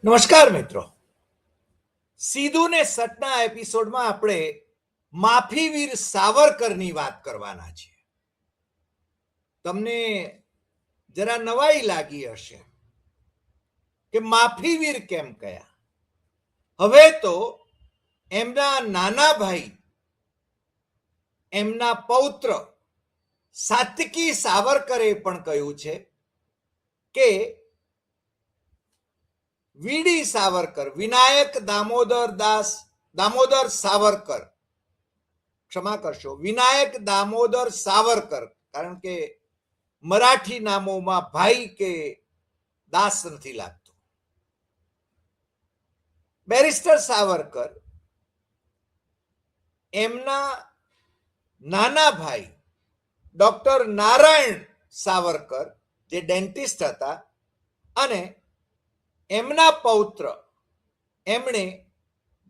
નમસ્કાર મિત્રો, સીધું ને સટના એપિસોડમાં આપણે માફીવીર સાવરકરની વાત કરવાના છીએ. તમને જરા નવાઈ લાગી હશે કે માફીવીર કેમ કયા. હવે તો એમના નાના ભાઈ, એમના પૌત્ર સાત્વિકી સાવરકરે પણ કહ્યું છે કે વીડી સાવરકર, વિનાયક દામોદર સાવરકર, ક્ષમા કરશો, વિનાયક દામોદર સાવરકર, કારણ કે મરાઠી નામોમાં ભાઈ કે દાસ નથી લાગતું. બેરિસ્ટર સાવરકર એમના નાના ભાઈ ડોક્ટર નારાયણ સાવરકર, જે ડેન્ટિસ્ટ હતા, અને એમના પૌત્ર, એમણે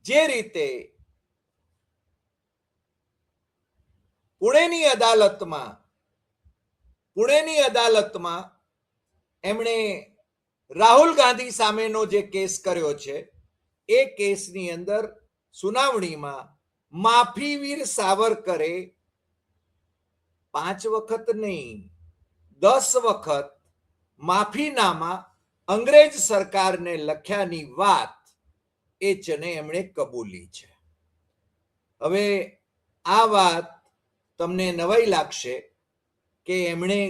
જે રીતે પુણેની અદાલતમાં એમણે રાહુલ ગાંધી સામેનો જે કેસ કર્યો છે, એ કેસની અંદર સુનાવણીમાં માફીવીર સાવરકરે 5 વખત નહીં 10 વખત માફીનામા અંગ્રેજ સરકારને લખ્યાની વાત એ ચને એમણે કબૂલી છે. હવે આ વાત તમને નવાઈ લાગશે કે એમણે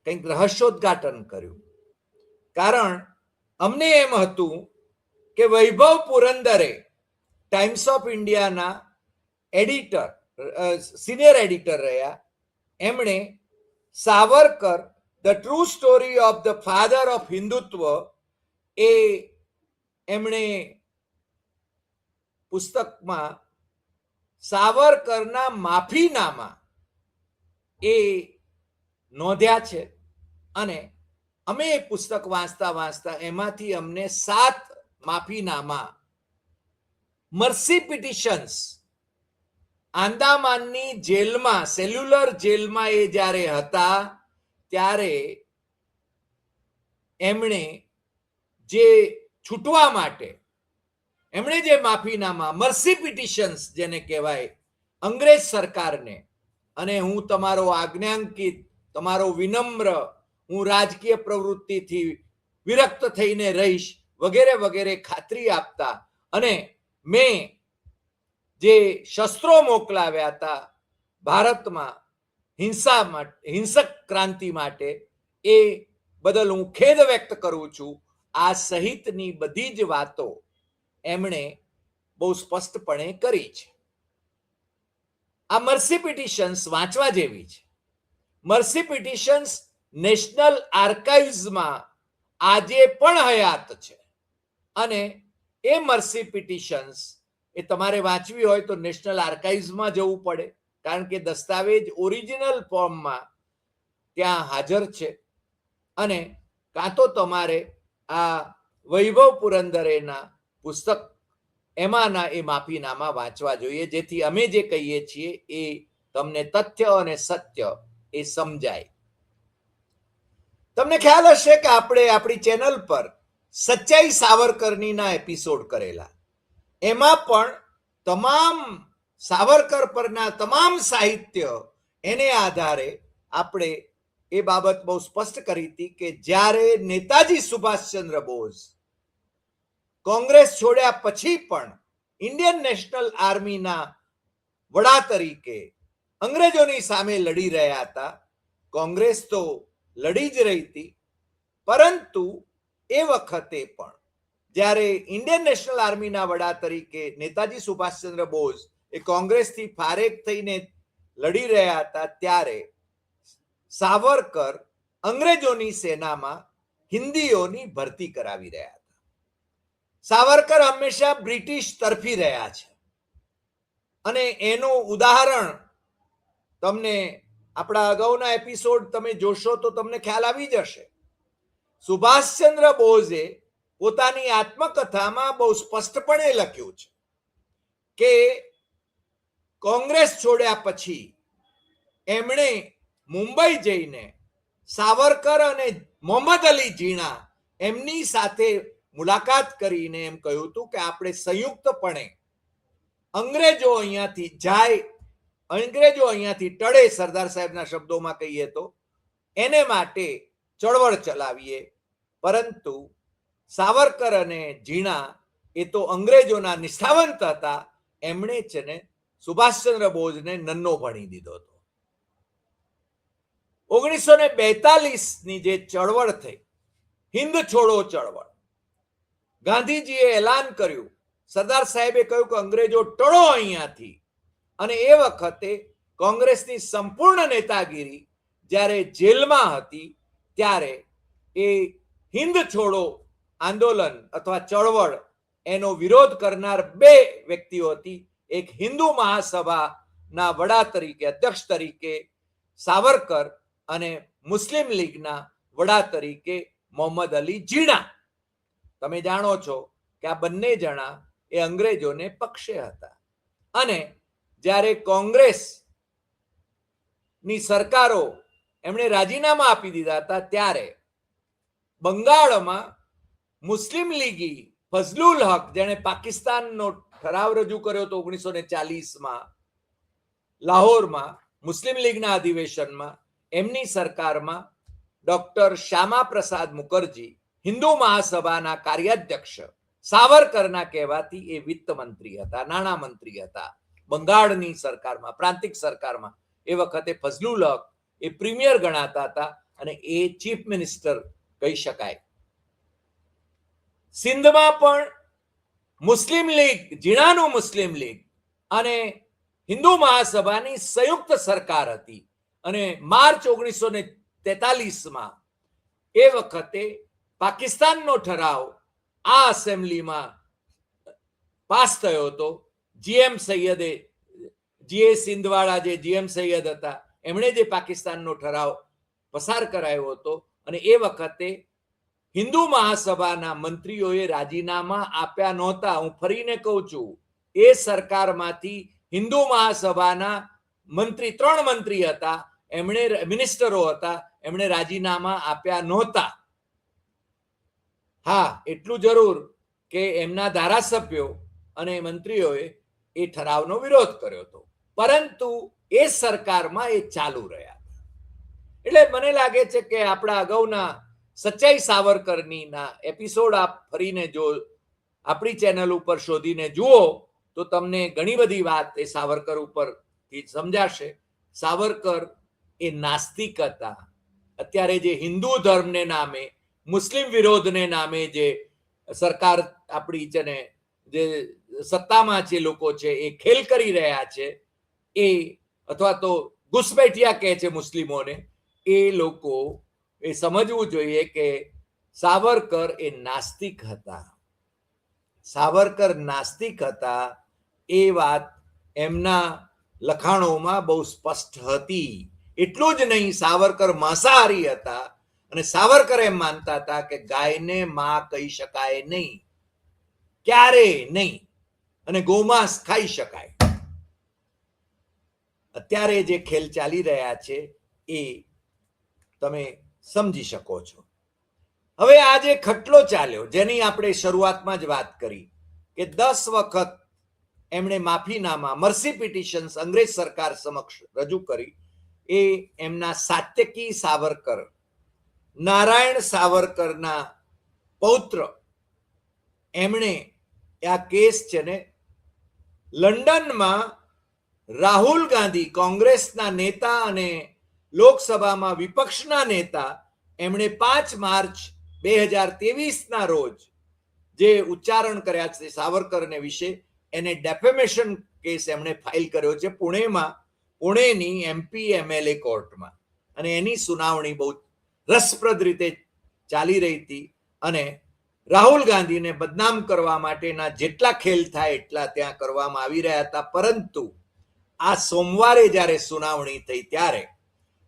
કંઈક રહસ્યોદ્ઘાટન કર્યું, કારણ અમને એમ હતું કે વૈભવ પુરંદરે ટાઈમ્સ ઓફ ઇન્ડિયાના એડિટર, સિનિયર એડિટર રહ્યા. એમણે Savarkar the true story of the father of Hindutva એ એમણે પુસ્તકમાં સાવરકરના માફીનામા એ નોંધ્યા છે. અને અમે એ પુસ્તક વાંચતા એમાંથી અમને 7 માફીનામા, મર્સી પિટિશન્સ, આંદામાનની જેલમાં, સેલ્યુલર જેલમાં એ જ્યારે હતા ત્યારે એમણે જે છૂટવા માટે એમણે જે માફીનામા, મર્સી પિટિશન્સ જેને કહેવાય, અંગ્રેજ સરકારને, અને હું તમારો આજ્ઞાંકિત, તમારો વિનમ્ર, હું રાજકીય પ્રવૃત્તિથી વિરક્ત થઈને રહીશ વગેરે વગેરે ખાતરી આપતા, અને મેં જે શસ્ત્રો મોકલાવ્યા હતા ભારતમાં હિંસક ક્રાંતિ માટે, એ બદલ હું ખેદ વ્યક્ત કરું છું. આ સહિતની બધી જ વાતો એમણે બહુ સ્પષ્ટપણે કરી છે. આ મર્સી પિટિશન્સ વાંચવા જેવી છે. મર્સી પિટિશન્સ નેશનલ આર્કાઇવ્સમાં આજે પણ હયાત છે, અને એ મર્સી પિટિશન્સ એ તમારે વાંચવી હોય તો નેશનલ આર્કાઇવ્સમાં જવું પડે, કારણ કે દસ્તાવેજ ઓરિજિનલ ફોર્મમાં ત્યાં હાજર છે. અને કાં તો તમારે આ વૈભવ પુરંદરેના પુસ્તક, એમાંના એ માફીનામા વાંચવા જોઈએ, જેથી અમે જે કહીએ છીએ એ તમને તથ્ય અને સત્ય એ સમજાય. તમને ખ્યાલ હશે કે આપણે આપણી ચેનલ પર સચ્ચાઈ સાવરકરનીના એપિસોડ કરેલા. એમાં પણ તમામ સાવરકર પરના તમામ સાહિત્ય એને આધારે આપણે એ બાબત બહુ સ્પષ્ટ કરી હતી કે જ્યારે નેતાજી સુભાષચંદ્ર બોઝ કોંગ્રેસ છોડ્યા પછી પણ ઇન્ડિયન નેશનલ આર્મીના વડા તરીકે અંગ્રેજોની સામે લડી રહ્યા હતા. કોંગ્રેસ તો લડી જ રહી હતી, પરંતુ એ વખતે પણ જ્યારે ઇન્ડિયન નેશનલ આર્મીના વડા તરીકે નેતાજી સુભાષચંદ્ર બોઝ એ કોંગ્રેસથી ફારેક થઈને લડી રહ્યા હતા, ત્યારે સાવરકર અંગ્રેજોની સેનામાં હિન્દીઓની ભરતી કરાવી રહ્યા હતા. સાવરકર હંમેશા બ્રિટિશ તરફી રહ્યા છે, અને એનું ઉદાહરણ તમને આપણા અગાઉના એપિસોડ તમે જોશો તો તમને ખ્યાલ આવી જશે. સુભાષચંદ્ર બોઝે પોતાની આત્મકથામાં બહુ સ્પષ્ટપણે લખ્યું છે કે કોંગ્રેસ છોડ્યા પછી એમણે મુંબઈ જઈને સાવરકર અને મોહમ્મદ અલી જીણા એમની સાથે મુલાકાત કરીને એમ કહ્યું હતું કે આપણે સંયુક્તપણે અંગ્રેજો અહીંયાથી જાય, અંગ્રેજો અહીંયાથી ટળે, સરદાર સાહેબના શબ્દોમાં કહીએ તો, એને માટે ચળવળ ચલાવીએ. પરંતુ સાવરકર અને ઝીણા એ તો અંગ્રેજોના નિષ્ઠાવંત હતા. એમણે છે ને સુભાષચંદ્ર બોઝને નન્નો ભણી દીધો હતો. 1942ની જે ચળવળ થઈ, હિન્દ છોડો ચળવળ, ગાંધીજીએ એલાન કર્યું, સરદાર સાહેબે કહ્યું કે અંગ્રેજો ટળો અહીંયાથી. અને એ વખતે કોંગ્રેસની સંપૂર્ણ નેતાગીરી જ્યારે જેલમાં હતી ત્યારે એ હિન્દ છોડો આંદોલન અથવા ચળવળ એનો વિરોધ કરનાર બે વ્યક્તિઓ હતી. એક હિન્દુ મહાસભાના વડા તરીકે, અધ્યક્ષ તરીકે સાવરકર, અને મુસ્લિમ લીગના વડા તરીકે મોહમ્મદ અલી ઝીણા. તમે જાણો છો કે આ બંને જણા એ અંગ્રેજોને પક્ષે હતા. અને જ્યારે કોંગ્રેસની સરકારો એમણે રાજીનામા આપી દીધા હતા ત્યારે બંગાળમાં મુસ્લિમ લીગી ફઝલુલ હક, જેણે પાકિસ્તાનનો ઠરાવ રજૂ કર્યો હતો 1940માં લાહોરમાં મુસ્લિમ લીગના અધિવેશનમાં, એમની સરકારમાં ડોક્ટર શ્યામા પ્રસાદ મુખર્જી હિન્દુ મહાસભાના કાર્યાધ્યક્ષ સાવરકરના કહેવાથી એ વિત્ત મંત્રી હતા, નાણાં મંત્રી હતા બંગાળની સરકારમાં, પ્રાંતિક સરકારમાં. એ વખતે ફઝલુલ હક એ પ્રીમિયર ગણાતા હતા અને એ ચીફ મિનિસ્ટર કહી શકાય. સિંધમાં પણ મુસ્લિમ લીગ, ઝીણાનું મુસ્લિમ લીગ અને હિન્દુ મહાસભાની સંયુક્ત સરકાર હતી. અને માર્ચ 1943માં એ વખતે પાકિસ્તાનનો ઠરાવ આ એસેમ્બલીમાં પાસ થયો હતો. જીએમ સૈયદે, જીએ સિંધવાળા જે જીએમ સૈયદ હતા, એમણે જે પાકિસ્તાનનો ઠરાવ પસાર કરાયો હતો. અને એ વખતે હિન્દુ મહાસભાના મંત્રીઓએ રાજીનામા આપ્યા નહોતા. હું ફરીને કહું છું, એ સરકારમાંથી હિન્દુ મહાસભાના મંત્રી, 3 મંત્રી હતા, એમણે મિનિસ્ટરો હતા, એમણે રાજીનામા આપ્યા નહોતા. હા, એટલું જરૂર કે એમના ધારાસભ્યો અને મંત્રીઓએ એ ઠરાવનો વિરોધ કર્યો હતો, પરંતુ એ સરકારમાં એ ચાલુ રહ્યા. એટલે મને લાગે છે કે આપણા અગાઉના સચ્ચાઈ સાવરકરની ના એપિસોડ આપ ફરીને જો આપણી ચેનલ ઉપર શોધીને જુઓ તો તમને ઘણી બધી વાત એ સાવરકર ઉપરથી સમજાશે. સાવરકર એ નાસ્તિક હતા. અત્યારે જે હિન્દુ ધર્મને નામે, મુસ્લિમ વિરોધને નામે જે સરકાર આપણી છે ને, જે સત્તામાં જે લોકો છે એ ખેલ કરી રહ્યા છે, એ અથવા તો ઘુસપેઠિયા કહે છે મુસ્લિમોને, એ લોકો એ સમજવું જોઈએ કે સાવરકર એ નાસ્તિક હતા. સાવરકર નાસ્તિક હતા એ વાત એમના લખાણોમાં બહુ સ્પષ્ટ હતી. એટલું જ નહીં, સાવરકર માંસાહારી હતા અને સાવરકર એમ માનતા હતા કે ગાયને માં કહી શકાય નહીં, ક્યારેય નહીં, અને ગોમાંસ ખાઈ શકાય. અત્યારે જે ખેલ ચાલી રહ્યા છે એ તમે સમજી શકો છો. હવે આ જે ખટલો ચાલ્યો, જેની આપણે શરૂઆતમાં જ વાત કરી કે 10 વખત એમણે માફીનામા, મર્સી પિટિશન્સ અંગ્રેજ સરકાર સમક્ષ રજૂ કરી, એ એમના સાત્યકી સાવરકર, નારાયણ સાવરકરના પૌત્ર, એમણે આ કેસ છે ને લંડનમાં રાહુલ ગાંધી, કોંગ્રેસના નેતા અને લોકસભામાં વિપક્ષના નેતા, એમણે 5 માર્ચ 2023ના રોજ જે ઉચ્ચારણ કર્યા છે સાવરકરને વિશે, એને ડેફેમેશન કેસ એમણે ફાઇલ કર્યો છે પુણેમાં, પુણેની MP MLA કોર્ટમાં. અને એની સુનાવણી બહુ રસપ્રદ રીતે ચાલી રહી હતી. અને રાહુલ ગાંધીને બદનામ કરવા માટેના જેટલા ખેલ થાય એટલા ત્યાં કરવામાં આવી રહ્યા હતા. પરંતુ આ સોમવારે જ્યારે સુનાવણી થઈ ત્યારે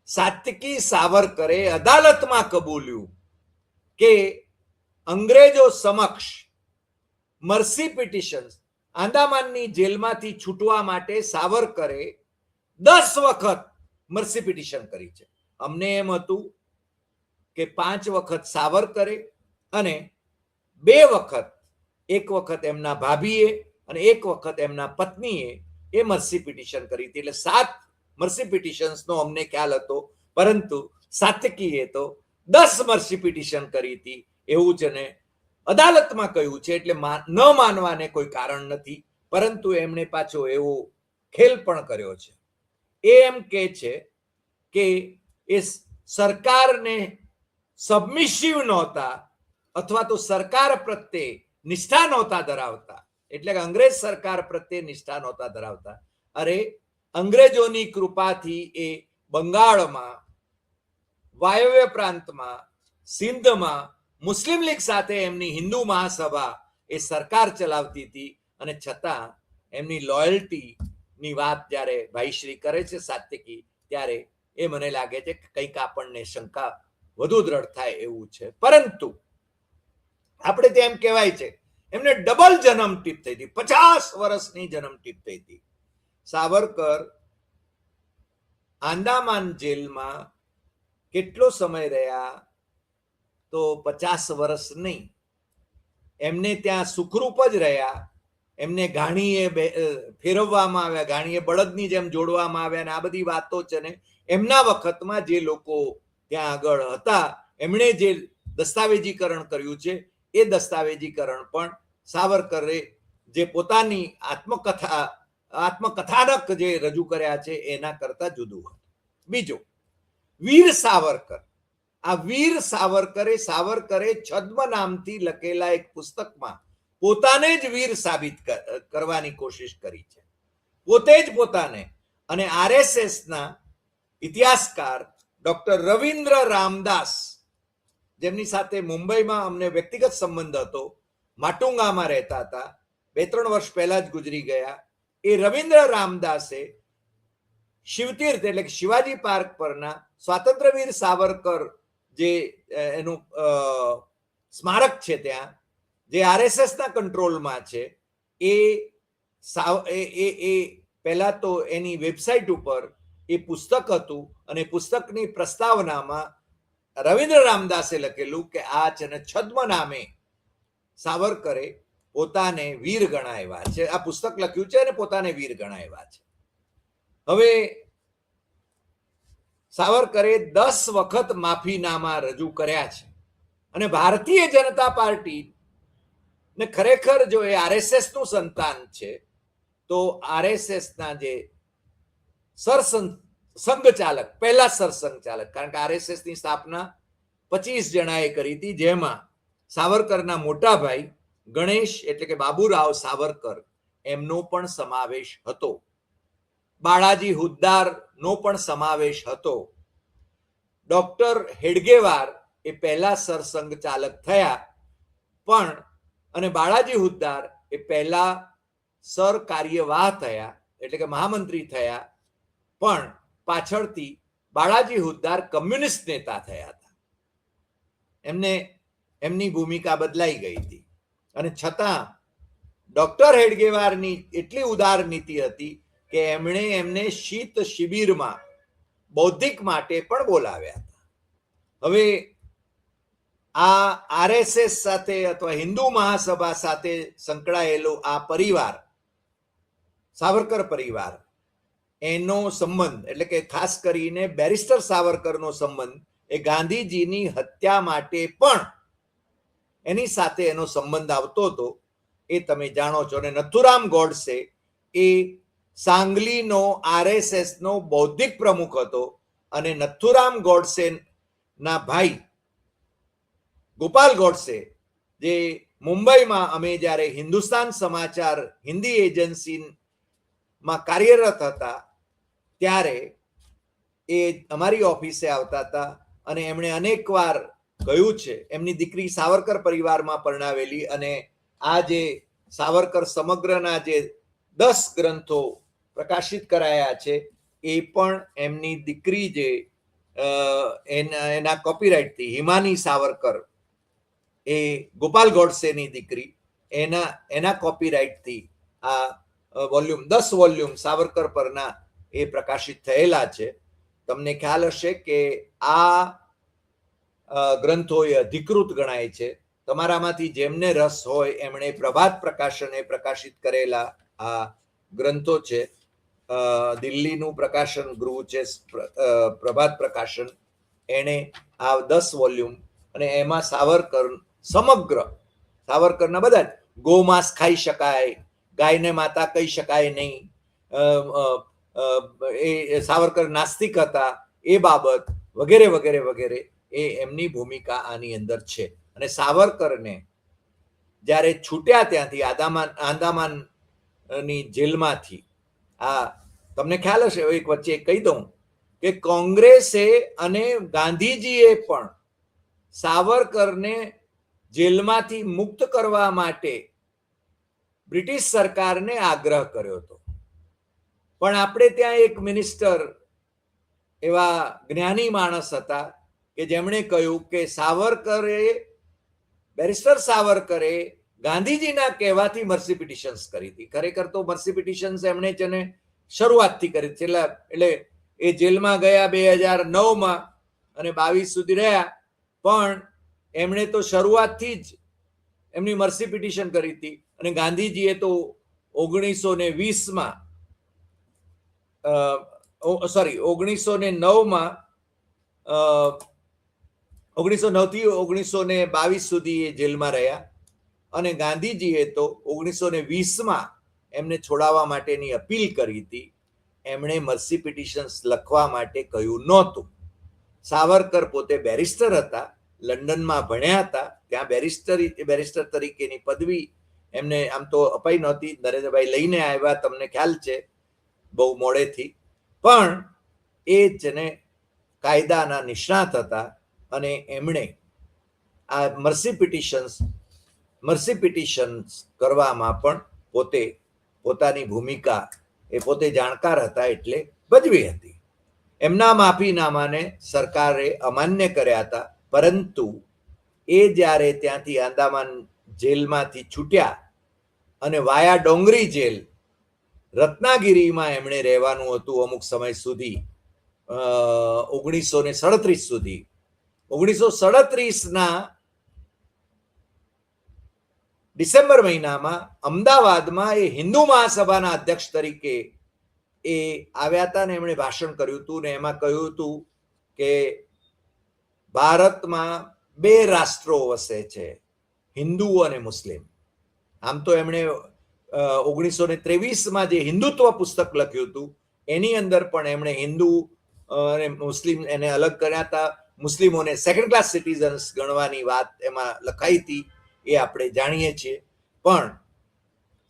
સાત્યકી સાવરકરે અદાલતમાં કબૂલ્યું કે અંગ્રેજો સમક્ષ મર્સી પિટિશન્સ, આંદામાનની જેલમાંથી છૂટવા માટે સાવરકરે 10 વખત મર્સી પિટિશન કરી છે. અમને એમ હતું કે 5 વખત સાવરકરે અને બે વખત, એક વખત એમના ભાભીએ અને એક વખત એમના પત્નીએ એ મર્સી પિટિશન કરી હતી. એટલે 7 મર્સી પિટિશન્સનો અમને ખ્યાલ હતો, પરંતુ સાત્વિકીએ તો 10 મર્સી પિટિશન કરી હતી એવું જ એને અદાલતમાં કહ્યું છે. એટલે ન માનવાને કોઈ કારણ નથી, પરંતુ એમણે પાછો એવો ખેલ પણ કર્યો છે. એ એમ કહે છે કે એ સરકારને સબમિસિવ નહોતા, અથવા તો સરકાર પ્રત્યે નિષ્ઠા નહોતા ધરાવતા, એટલે કે અંગ્રેજ સરકાર પ્રત્યે નિષ્ઠા નહોતા ધરાવતા. અરે, અંગ્રેજોની કૃપાથી એ બંગાળમાં, વાયવ્ય પ્રાંતમાં, સિંધમાં મુસ્લિમ લીગ સાથે એમની હિન્દુ મહાસભા એ સરકાર ચલાવતી હતી, અને છતાં એમની લોયલ્ટીની વાત જ્યારે ભાઈશ્રી કરે છે સાત્વિકી, ત્યારે એ મને લાગે છે કે કંઈક આપણને શંકા વધુ દ્રઢ થાય એવું છે. પરંતુ આપણે તેમ કહેવાય છે એમને ડબલ જન્મ ટીપ થઈ હતી, 50 વર્ષની જન્મ ટીપ થઈ હતી. સાવરકર આંદામાન જેલમાં કેટલો સમય રહ્યા? તો 50 વર્ષ નહીં, એમને ત્યાં સુખરૂપ જ રહ્યા. એમને ઘાણીએ ફેરવવામાં આવ્યા, ઘાણીએ બળદની જેમ જોડવામાં આવ્યા, અને આ બધી વાતો છે ને એમના વખતમાં જે લોકો ત્યાં આગળ હતા એમણે જે દસ્તાવેજીકરણ કર્યું છે એ દસ્તાવેજીકરણ પણ સાવરકરે જે પોતાની આત્મકથાનક જે રજૂ કર્યા છે એના કરતા જુદું હતું. બીજું, વીર સાવરકર. આ વીર સાવરકરે છદ્મ નામથી લખેલા એક પુસ્તકમાં પોતાને જ વીર સાબિત કરવાની કોશિશ કરી છે, પોતે જ પોતાને. અને આરએસએસના ઇતિહાસકાર ડોક્ટર રવિન્દ્ર રામદાસ, જેમની સાથે મુંબઈમાં અમને વ્યક્તિગત સંબંધ હતો, માટુંગામાં રહેતા હતા, 2-3 વર્ષ પહેલા જ ગુજરી ગયા. એ રવિન્દ્ર રામદાસે શિવતીર્થ એટલે કે શિવાજી પાર્ક પરના સ્વાતંત્ર્યવીર સાવરકર જે એનું સ્મારક છે ત્યાં, જે આરએસએસના કંટ્રોલમાં છે, એ પહેલા તો એની વેબસાઇટ ઉપર એ પુસ્તક હતું, અને પુસ્તકની પ્રસ્તાવનામાં રવિન્દ્ર રામદાસે લખેલું કે આ છે ને છદ્મ નામે સાવરકરે પોતાને વીર ગણાવ્યા છે. આ પુસ્તક લખ્યું છે અને પોતાને વીર ગણાવ્યા છે. હવે સાવરકરે 10 વખત માફીનામા રજૂ કર્યા છે, અને ભારતીય જનતા પાર્ટી ને ખરેખર જો એ આરએસએસ નું સંતાન છે, તો આરએસએસના જે સરસંઘચાલક, પહેલા સરસંઘચાલક, કારણ કે આરએસએસ ની સ્થાપના 25 જણાએ કરી હતી, જેમાં સાવરકરના મોટા ભાઈ ગણેશ એટલે કે બાબુરાવ સાવરકર એમનો પણ સમાવેશ હતો. બાળાજી હુદ્દાર નો પણ સમાવેશ હતો. ડોક્ટર હેડગેવાર એ પહેલા સરસંઘચાલક થયા, પણ અને બાળાજી હુદ્દાર એ પહેલા સર કાર્યવાહ થયા, એટલે કે મહામંત્રી થયા, પણ પાછળથી બાળાજી હુદ્દાર કમ્યુનિસ્ટ નેતા થયા હતા. એમની ભૂમિકા બદલાઈ ગઈ હતી, અને છતાં ડોક્ટર હેડગેવારની એટલી ઉદાર નીતિ હતી કે એમણે એમને શીત શિબિરમાં બૌદ્ધિક માટે પણ બોલાવ્યા હતા. હવે આ આરએસએસ સાથે અથવા હિન્દુ મહાસભા સાથે સંકળાયેલો આ પરિવાર, સાવરકર પરિવાર, એનો સંબંધ એટલે કે ખાસ કરીને બેરિસ્ટર સાવરકરનો સંબંધ એ ગાંધીજીની હત્યા માટે પણ એની સાથે એનો સંબંધ આવતો હતો, એ તમે જાણો છો. અને નથુરામ ગોડસે એ સાંગલીનો આરએસએસનો બૌદ્ધિક પ્રમુખ હતો, અને નથુરામ ગોડસે ના ભાઈ ગોપાલ ગોડસે, જે મુંબઈમાં અમે જ્યારે હિન્દુસ્તાન સમાચાર હિન્દી એજન્સીમાં કાર્યરત હતા ત્યારે એ અમારી ઓફિસે આવતા હતા, અને એમણે અનેકવાર કહ્યું છે એમની દીકરી સાવરકર પરિવારમાં પરણાવેલી, અને આ જે સાવરકર સમગ્રના જે 10 ગ્રંથો પ્રકાશિત કરાયા છે એ પણ એમની દીકરી જે એના કોપીરાઇટથી, હિમાની સાવરકર, એ ગોપાલ ગોડસેની દીકરી, એના કોપીરાઇટથી આ વોલ્યુમ 10 વોલ્યુમ સાવરકર પરના એ પ્રકાશિત થયેલા છે. તમને ખ્યાલ હશે કે આ ગ્રંથો એ અધિકૃત ગણાય છે, તમારામાંથી જેમને રસ હોય એમણે પ્રભાત પ્રકાશને પ્રકાશિત કરેલા આ ગ્રંથો છે. દિલ્હીનું પ્રકાશન ગૃહ છે પ્રભાત પ્રકાશન, એણે આ 10 વોલ્યુમ, અને એમાં સાવરકર સમગ્ર સાવરકરના બધા જ ગોમાંસ ખાઈ શકાય, ગાયને માતા કહી શકાય નહીં, એ સાવરકર નાસ્તિક હતા એ બાબત વગેરે વગેરે વગેરે એ એમની ભૂમિકા આની અંદર છે. અને સાવરકરને જ્યારે છૂટ્યા ત્યાંથી આંદામાનની જેલમાંથી, આ તમને ખ્યાલ હશે, એક વચ્ચે કહી દઉં કે કોંગ્રેસે અને ગાંધીજીએ પણ સાવરકરને જેલમાંથી મુક્ત કરવા માટે બ્રિટિશ સરકારને આગ્રહ કર્યો હતો. પણ આપણે ત્યાં એક મિનિસ્ટર એવા જ્ઞાની માણસ હતા કે જેમણે કહ્યું કે બેરિસ્ટર સાવરકરે ગાંધીજીના કહેવાથી મર્સી પિટિશન્સ કરી હતી. ખરેખર તો મર્સી પિટિશન્સ એમણે જ એને શરૂઆતથી કરી છેલ્લા, એટલે એ જેલમાં ગયા 2009માં અને 22 સુધી રહ્યા, પણ એમણે તો શરૂઆતથી જ એમની મર્સી પિટિશન કરી હતી. અને ગાંધીજીએ તો 1920માં 1909માં 1909 થી 1922 સુધી એ જેલમાં રહ્યા. અને ગાંધીજીએ તો 1920માં એમને છોડાવવા માટેની અપીલ કરી હતી. એમણે મર્સી પિટિશન્સ લખવા માટે કહ્યું નહોતું. સાવરકર પોતે બેરિસ્ટર હતા, લંડનમાં ભણ્યા હતા, ત્યાં બેરિસ્ટર તરીકેની પદવી એમને આમ તો અપાઈ નહોતી. નરેન્દ્રભાઈ લઈને આવ્યા, તમને ખ્યાલ છે, બહુ મોડેથી. પણ એ જેને કાયદાના નિષ્ણાત હતા અને એમણે આ મર્સી પિટિશન્સ કરવામાં પણ પોતાની ભૂમિકા એ પોતે જાણકાર હતા એટલે ભજવી હતી. એમના માફીનામાને સરકારે અમાન્ય કર્યા હતા, પરંતુ એ જ્યારે ત્યાંથી આંદામાન જેલમાંથી છૂટ્યા અને વાયા ડોંગરી જેલ રત્નાગીરીમાં એમણે રહેવાનું હતું અમુક સમય સુધી, 1937 સુધી. 1937ના ડિસેમ્બર મહિનામાં અમદાવાદમાં એ હિન્દુ મહાસભાના અધ્યક્ષ તરીકે એ આવ્યા હતા ને એમણે ભાષણ કર્યું હતું ને એમાં કહ્યું હતું કે ભારતમાં 2 રાષ્ટ્રો વસે છે, હિન્દુ અને મુસ્લિમ. આમ તો એમણે 1923માં જે હિન્દુત્વ પુસ્તક લખ્યું હતું એની અંદર પણ એમણે હિન્દુ અને મુસ્લિમ એને અલગ કર્યા હતા. મુસ્લિમોને સેકન્ડ ક્લાસ સિટીઝન્સ ગણવાની વાત એમાં લખાઈ હતી, એ આપણે જાણીએ છીએ. પણ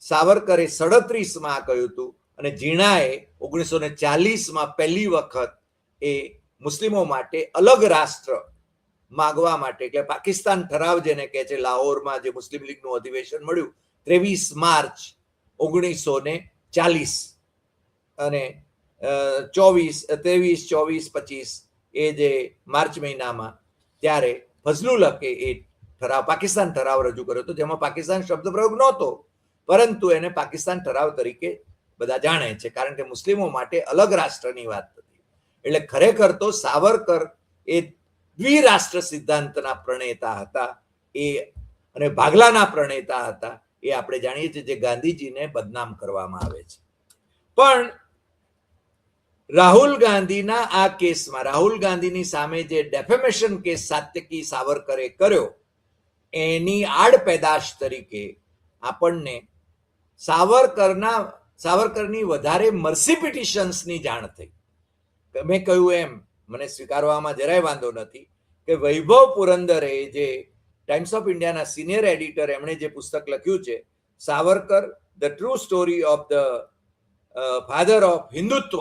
સાવરકરે 37માં આ કહ્યું હતું અને જીણાએ 1940માં પહેલી વખત એ મુસ્લિમો માટે અલગ રાષ્ટ્ર માગવા માટે, એટલે પાકિસ્તાન ઠરાવ જેને કહે છે, લાહોરમાં જે મુસ્લિમ લીગનું અધિવેશન મળ્યું 23 માર્ચ 1940 અને 23, 24, 25 એ જે માર્ચ મહિનામાં, ત્યારે ફઝલુલ હકે એ ઠરાવ, પાકિસ્તાન ઠરાવ રજૂ કર્યો હતો, જેમાં પાકિસ્તાન શબ્દ પ્રયોગ નહોતો, પરંતુ એને પાકિસ્તાન ઠરાવ તરીકે બધા જાણે છે, કારણ કે મુસ્લિમો માટે અલગ રાષ્ટ્રની વાત હતી. એટલે ખરેખર તો સાવરકર એ દ્વિરાષ્ટ્ર સિદ્ધાંતના પ્રણેતા હતા, એ અને ભાગલાના પ્રણેતા હતા, એ આપણે જાણીએ છીએ, જે ગાંધીજીને બદનામ કરવામાં આવે છે. પણ રાહુલ ગાંધીના આ કેસમાં, રાહુલ ગાંધીની સામે જે ડેફેમેશન કેસ સાત્યકી સાવરકરે કર્યો, એની આડપેદાશ તરીકે આપણને સાવરકરની વધારે મર્સી પિટિશન્સની જાણ થઈ. મેં કહ્યું એમ, મને સ્વીકારવામાં જરાય વાંધો નથી કે વૈભવ પુરંદરે, જે ટાઈમ્સ ઓફ ઇન્ડિયાના સિનિયર એડિટર, એમણે જે પુસ્તક લખ્યું છે Savarkar the true story of the father of Hindutva,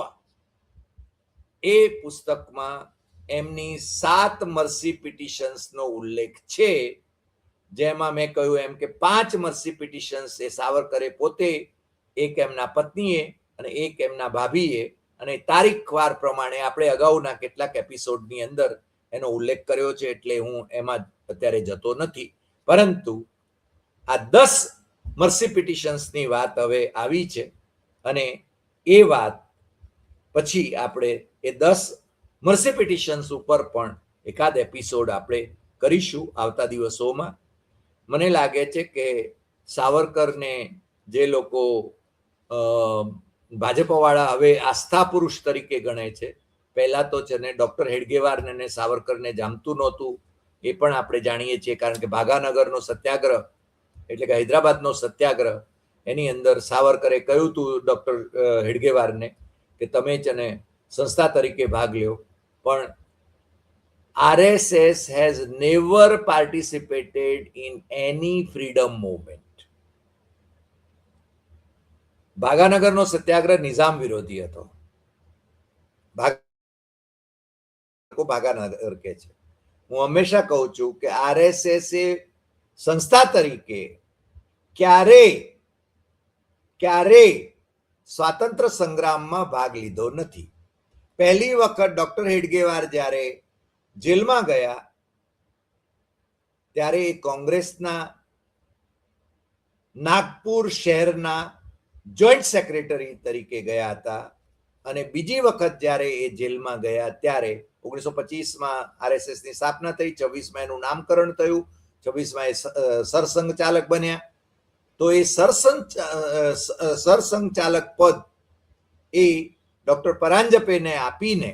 એ પુસ્તકમાં એમની 7 મર્સી પિટિશન્સનો ઉલ્લેખ છે, જેમાં મેં કહ્યું એમ કે 5 મર્સી પિટિશન્સ એ સાવરકરે પોતે, એક એમના પત્નીએ અને એક એમના ભાભીએ, અને તારીખવાર પ્રમાણે આપણે અગાઉના કેટલાક એપિસોડની અંદર એનો ઉલ્લેખ કર્યો છે, એટલે હું એમાં અત્યારે જતો નથી. પરંતુ આ 10 મર્સી પિટિશન્સની વાત હવે આવી છે, અને એ વાત પછી આપણે એ 10 મર્સી પિટિશન્સ ઉપર પણ એકાદ એપિસોડ આપણે કરીશું આવતા દિવસોમાં. મને લાગે છે કે સાવરકરને જે લોકો ભાજપવાળા હવે આસ્થા પુરુષ તરીકે ગણે છે, પહેલા તો છે ને ડોક્ટર હેડગેવારને ને સાવરકરને જામતું નહોતું, એ પણ આપણે જાણીએ છીએ, કારણ કે ભાગાનગરનો સત્યાગ્રહ એટલે કે હૈદરાબાદનો સત્યાગ્રહ, એની અંદર સાવરકરે કહ્યું હતું ડોક્ટર હેડગેવારને કે તમે છે ને સંસ્થા તરીકે ભાગ લ્યો, પણ RSS has never participated in any freedom movement. ભાગાનગરનો સત્યાગ્રહ નિઝામ વિરોધી હતો. ભાગાનગર કે છે, હું હંમેશા કહું છું કે RSS એ સંસ્થા તરીકે ક્યારે સ્વાતંત્ર્ય સંગ્રામમાં ભાગ લીધો નથી. પહેલી વખત ડોક્ટર હેડગેવાર જ્યારે જેલમાં ગયા ત્યારે એ કોંગ્રેસના નાગપુર શહેરના જોઈન્ટ સેક્રેટરી તરીકે ગયા હતા, અને બીજી વખત જ્યારે એ જેલમાં ગયા ત્યારે 1925માં RSSની સ્થાપના થઈ, 26માં એનું નામકરણ થયું, 26માં એ સરસંઘચાલક બન્યા. તો એ સરસંઘચાલક પદ એ ડોક્ટર પરાંજપેને આપીને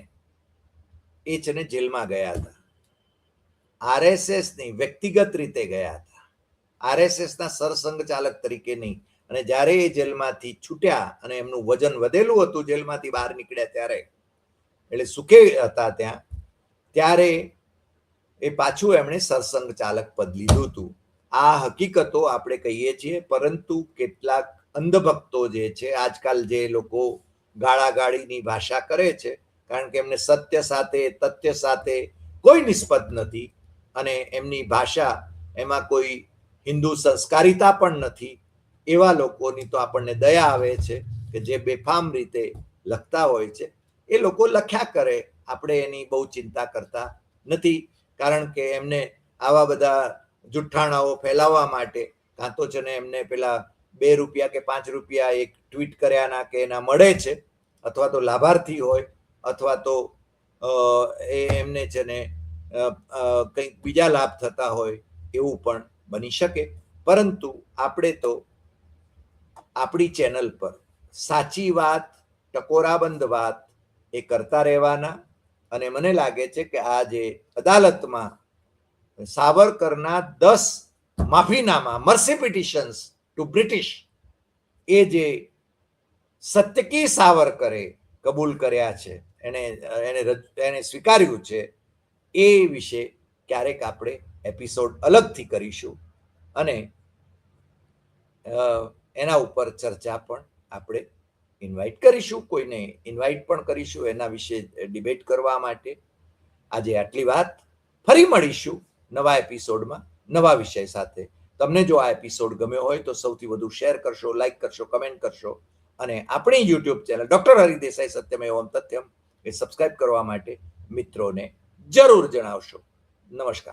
એ છે ને જેલમાં ગયા હતા. RSSની વ્યક્તિગત રીતે ગયા હતા, RSSના સરસંઘચાલક તરીકે નહીં. અને જ્યારે એ જેલમાંથી છૂટ્યા અને એમનું વજન વધેલું હતું, જેલમાંથી બહાર નીકળ્યા ત્યારે, એટલે સુખે હતા ત્યાં, ત્યારે એ પાછું એમણે સરસંઘચાલક પદ લીધું હતું. આ હકીકતો આપણે કહીએ છીએ, પરંતુ કેટલાક અંધભક્તો જે છે આજકાલ, જે લોકો ગાળાગાળીની ભાષા કરે છે, કારણ કે એમને સત્ય સાથે તથ્ય સાથે કોઈ નિસ્બત નથી, અને એમની ભાષા એમાં કોઈ હિન્દુ સંસ્કારિતા પણ નથી, એવા લોકોની તો આપણને દયા આવે છે કે જે બેફામ રીતે લખતા હોય છે એ લોકો લખ્યા કરે, આપણે એની બહુ ચિંતા કરતા નથી, કારણ કે એમને આવા બધા જુઠ્ઠાણાઓ ફેલાવવા માટે કાં તો છે ને એમને પેલા 2 રૂપિયા કે 5 રૂપિયા એક ટ્વીટ કર્યાના કે એના મળે છે, અથવા તો લાભાર્થી હોય, અથવા તો એમને છે ને કંઈક બીજા લાભ થતા હોય, એવું પણ બની શકે. પરંતુ આપણે તો આપણી ચેનલ પર સાચી વાત, ટકોરાબંધ વાત એ કરતા રહેવાના. અને મને લાગે છે કે આ જે અદાલતમાં સાવરકરના 10 માફીનામા, મર્સી પિટિશન્સ ટુ બ્રિટિશ, એ જે સત્યકી સાવરકરે કબૂલ કર્યા છે, એને સ્વીકાર્યું છે, એ વિશે ક્યારેક આપણે એપિસોડ અલગથી કરીશું, અને એના ઉપર ચર્ચા પણ આપણે ઇન્વાઇટ કરીશું, કોઈને ઇન્વાઇટ પણ કરીશું એના વિશે ડિબેટ કરવા માટે. આજે આટલી વાત, ફરી મળીશું નવા એપિસોડમાં નવા વિષય સાથે. તમને જો આ એપિસોડ ગમ્યો હોય તો સૌથી વધુ શેર કરશો, લાઈક કરશો, કમેન્ટ કરશો, અને આપણી YouTube channel doctor Hari Desai Satyamevam Tathyam એ સબસ્ક્રાઇબ કરવા માટે મિત્રોને જરૂર જણાવશો. નમસ્કાર.